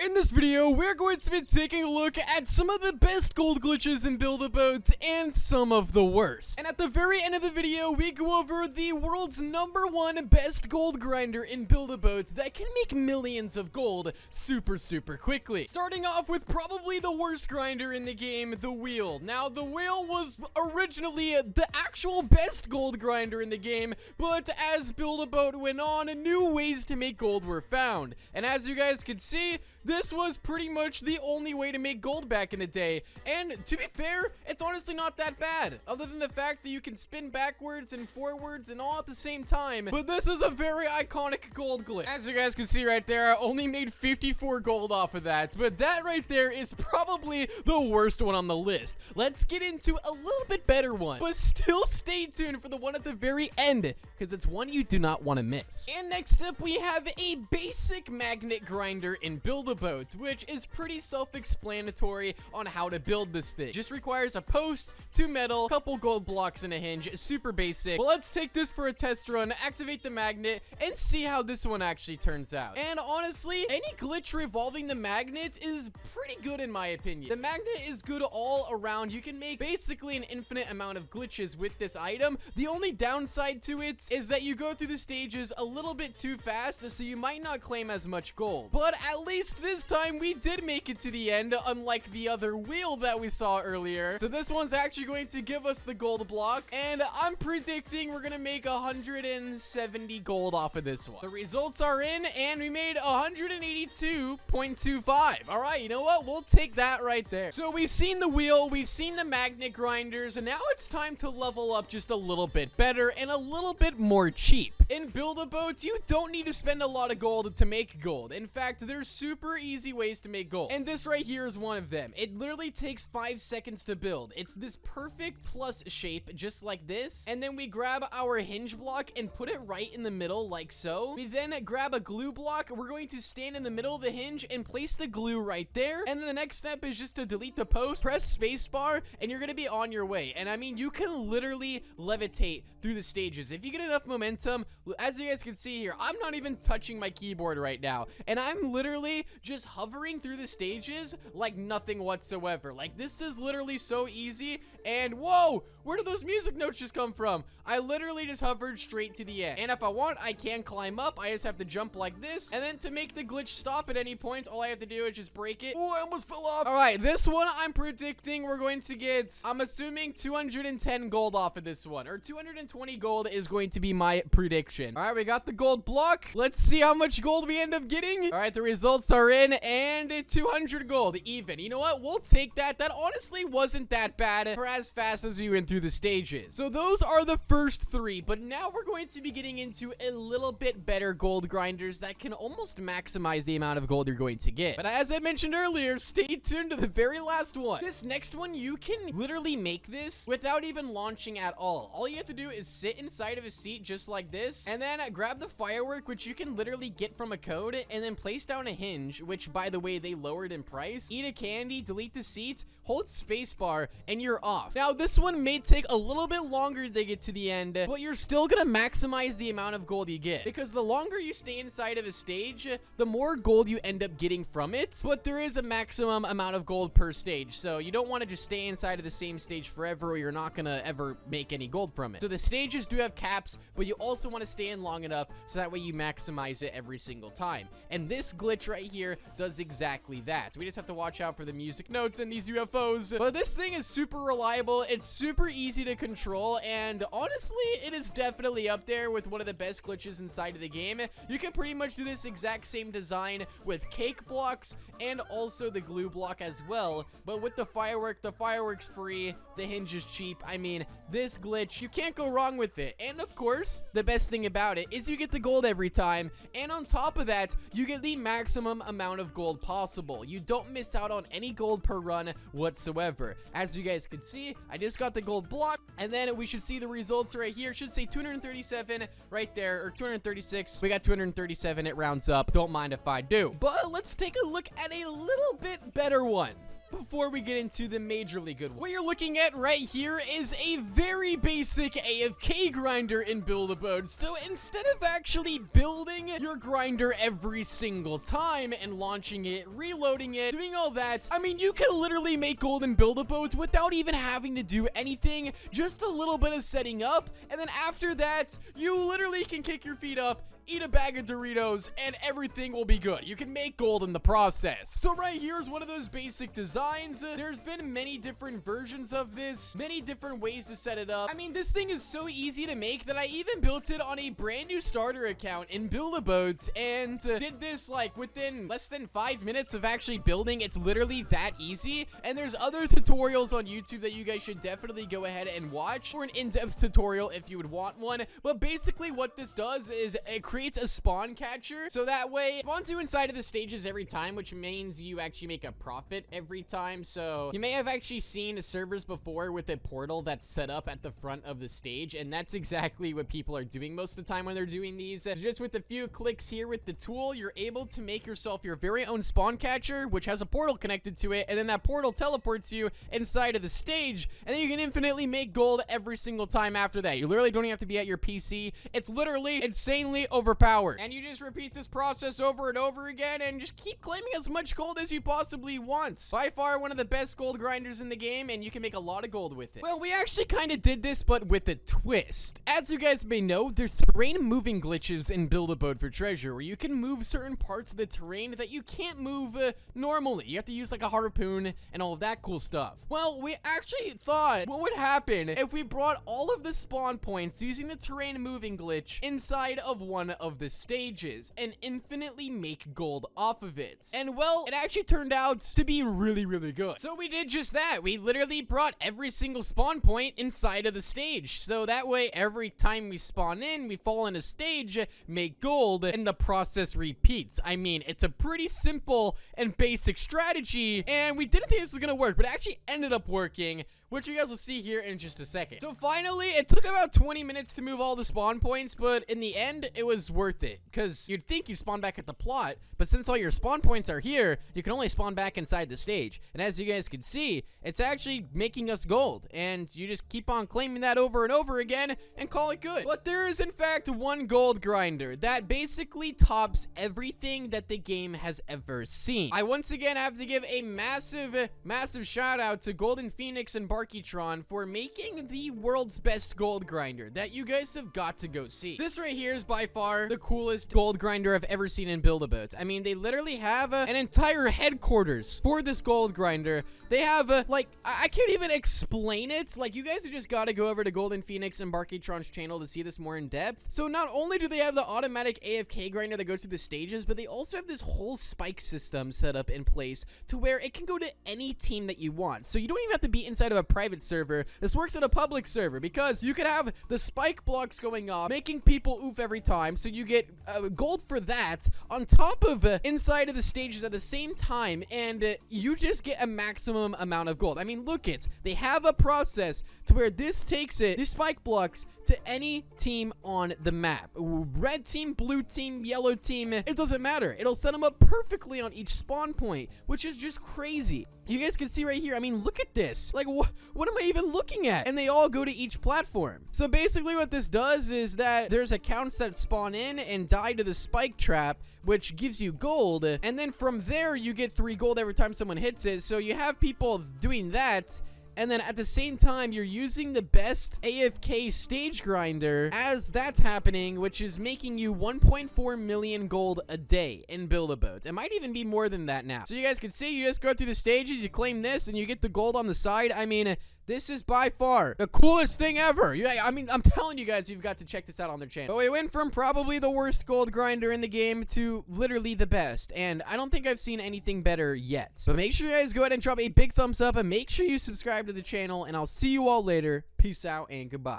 In this video, we're going to be taking a look at some of the best gold glitches in Build-A-Boat and some of the worst. And at the very end of the video, we go over the world's #1 best gold grinder in Build-A-Boat that can make millions of gold super quickly. Starting off with probably the worst grinder in the game, the wheel. Now, the wheel was originally the actual best gold grinder in the game, but as Build-A-Boat went on, new ways to make gold were found. And as you guys can see, this was pretty much the only way to make gold back in the day. And to be fair, it's honestly not that bad, other than the fact that you can spin backwards and forwards and all at the same time. But this is a very iconic gold glitch. As you guys can see right there, I only made 54 gold off of that, but that right there is probably the worst one on the list. Let's get into a little bit better one, but still stay tuned for the one at the very end, because it's one you do not want to miss. And next up, we have a basic magnet grinder in Build-A-Boat, which is pretty self-explanatory on how to build this thing. Just requires a post, 2 metal, couple gold blocks, and a hinge. Super basic. Well, let's take this for a test run, activate the magnet, and see how this one actually turns out. And honestly, any glitch revolving the magnet is pretty good in my opinion. The magnet is good all around. You can make basically an infinite amount of glitches with this item. The only downside to it is that you go through the stages a little bit too fast, so you might not claim as much gold. But at least this time we did make it to the end, unlike the other wheel that we saw earlier. So this one's actually going to give us the gold block, and I'm predicting we're gonna make 170 gold off of this one. The results are in, and we made 182.25. All right, you know what? We'll take that right there. So we've seen the wheel, we've seen the magnet grinders, and now it's time to level up just a little bit better and a little bit more cheap. In Build-A-Boat, you don't need to spend a lot of gold to make gold. In fact, there's super easy ways to make gold, and this right here is one of them. It literally takes 5 seconds to build. It's this perfect plus shape, just like this, and then we grab our hinge block and put it right in the middle, like so. We then grab a glue block. We're going to stand in the middle of the hinge and place the glue right there, and then the next step is just to delete the post, press spacebar, and you're gonna be on your way. And I mean, you can literally levitate through the stages if you get enough momentum. As you guys can see here, I'm not even touching my keyboard right now, and I'm literally just hovering through the stages like nothing whatsoever. Like, this is literally so easy. And whoa, where did those music notes just come from? I literally just hovered straight to the end, and if I want, I can climb up. I just have to jump like this, and then to make the glitch stop at any point, all I have to do is just break it. Oh, I almost fell off. All right, this one I'm predicting we're going to get, I'm assuming 210 gold off of this one, or 220 gold is going to be my prediction. All right, we got the gold block. Let's see how much gold we end up getting. All right, the results are in, and 200 gold even. You know what? We'll take that. That honestly wasn't that bad for as fast as we went through the stages. So those are the first 3, but now we're going to be getting into a little bit better gold grinders that can almost maximize the amount of gold you're going to get. But as I mentioned earlier, stay tuned to the very last one. This next one, you can literally make this without even launching at all. All you have to do is sit inside of a seat just like this, and then grab the firework, which you can literally get from a code, and then place down a hinge, which by the way, they lowered in price. Eat a candy, delete the seat, hold spacebar, and you're off. Now, this one may take a little bit longer to get to the end, but you're still gonna maximize the amount of gold you get, because the longer you stay inside of a stage, the more gold you end up getting from it. But there is a maximum amount of gold per stage, so you don't want to just stay inside of the same stage forever, or you're not gonna ever make any gold from it. So the stages do have caps, but you also want to stay in long enough so that way you maximize it every single time. And this glitch right here does exactly that. So we just have to watch out for the music notes and these UFOs. But this thing is super reliable. It's super easy to control, and honestly, it is definitely up there with one of the best glitches inside of the game. You can pretty much do this exact same design with cake blocks and also the glue block as well. But with the firework's free, the hinge is cheap. I mean, this glitch, you can't go wrong with it. And of course, the best thing about it is you get the gold every time, and on top of that, you get the maximum amount of gold possible. You don't miss out on any gold per run whatsoever. As you guys can see, I just got the gold block, and then we should see the results right here. It should say 237 right there, or 236. We got 237. It rounds up. Don't mind if I do. But let's take a look at a little bit better one. before we get into the majorly good one. What you're looking at right here is a very basic AFK grinder in Build-A-Boat. So instead of actually building your grinder every single time and launching it, reloading it, doing all that, I mean, you can literally make gold in Build-A-Boat without even having to do anything, just a little bit of setting up, and then after that, you literally can kick your feet up, eat a bag of Doritos, and everything will be good. You can make gold in the process. So right here is one of those basic designs. There's been many different versions of this, many different ways to set it up. I mean, this thing is so easy to make that I even built it on a brand new starter account in Build-A-Boat and did this like within less than 5 minutes of actually building. It's literally that easy. And there's other tutorials on YouTube that you guys should definitely go ahead and watch for an in-depth tutorial if you would want one. But basically what this does is it creates a spawn catcher, so that way it spawns you inside of the stages every time, which means you actually make a profit every time. So you may have actually seen servers before with a portal that's set up at the front of the stage, and that's exactly what people are doing most of the time when they're doing these. So just with a few clicks here with the tool, you're able to make yourself your very own spawn catcher, which has a portal connected to it, and then that portal teleports you inside of the stage, and then you can infinitely make gold every single time after that. You literally don't even have to be at your PC. It's literally insanely overpowered, and you just repeat this process over and over again and just keep claiming as much gold as you possibly want. By far one of the best gold grinders in the game, and you can make a lot of gold with it. Well, we actually kind of did this, but with a twist. As you guys may know, there's terrain moving glitches in Build-A-Boat for treasure, where you can move certain parts of the terrain that you can't move normally. You have to use like a harpoon and all of that cool stuff. Well, we actually thought what would happen if we brought all of the spawn points using the terrain moving glitch inside of one of the stages and infinitely make gold off of it. And well, it actually turned out to be really, really good. So we did just that. We literally brought every single spawn point inside of the stage. So that way, every time we spawn in, we fall in a stage, make gold, and the process repeats. I mean, it's a pretty simple and basic strategy, and we didn't think this was gonna work, but it actually ended up working, which you guys will see here in just a second. So finally, it took about 20 minutes to move all the spawn points, but in the end, it was worth it, because you'd think you'd spawn back at the plot, but since all your spawn points are here, you can only spawn back inside the stage. And as you guys can see, it's actually making us gold, and you just keep on claiming that over and over again and call it good. But there is in fact one gold grinder that basically tops everything that the game has ever seen. I once again have to give a massive shout out to Golden Phoenix and Barkytron for making the world's best gold grinder that you guys have got to go see. This right here is by far the coolest gold grinder I've ever seen in Build-A-Boat. I mean, they literally have an entire headquarters for this gold grinder. They have like, I can't even explain it. Like, you guys have just got to go over to Golden Phoenix and Barkytron's channel to see this more in depth. So not only do they have the automatic AFK grinder that goes through the stages, but they also have this whole spike system set up in place to where it can go to any team that you want. So you don't even have to be inside of a private server. This works at a public server because you could have the spike blocks going off, making people oof every time. So you get gold for that on top of inside of the stages at the same time, and you just get a maximum amount of gold. I mean, look it. They have a process to where this takes it, these spike blocks, to any team on the map. Red team, blue team, yellow team, it doesn't matter. It'll set them up perfectly on each spawn point, which is just crazy. You guys can see right here, I mean, look at this. Like, what am I even looking at? And they all go to each platform. So basically what this does is that there's accounts that spawn in and die to the spike trap, which gives you gold. And then from there, you get 3 gold every time someone hits it. So you have people doing that, and then at the same time, you're using the best AFK stage grinder as that's happening, which is making you 1.4 million gold a day in Build-A-Boat. It might even be more than that now. So you guys can see, you just go through the stages, you claim this, and you get the gold on the side. I mean, this is by far the coolest thing ever. I mean, I'm telling you guys, you've got to check this out on their channel. But we went from probably the worst gold grinder in the game to literally the best. And I don't think I've seen anything better yet. But make sure you guys go ahead and drop a big thumbs up and make sure you subscribe to the channel. And I'll see you all later. Peace out and goodbye.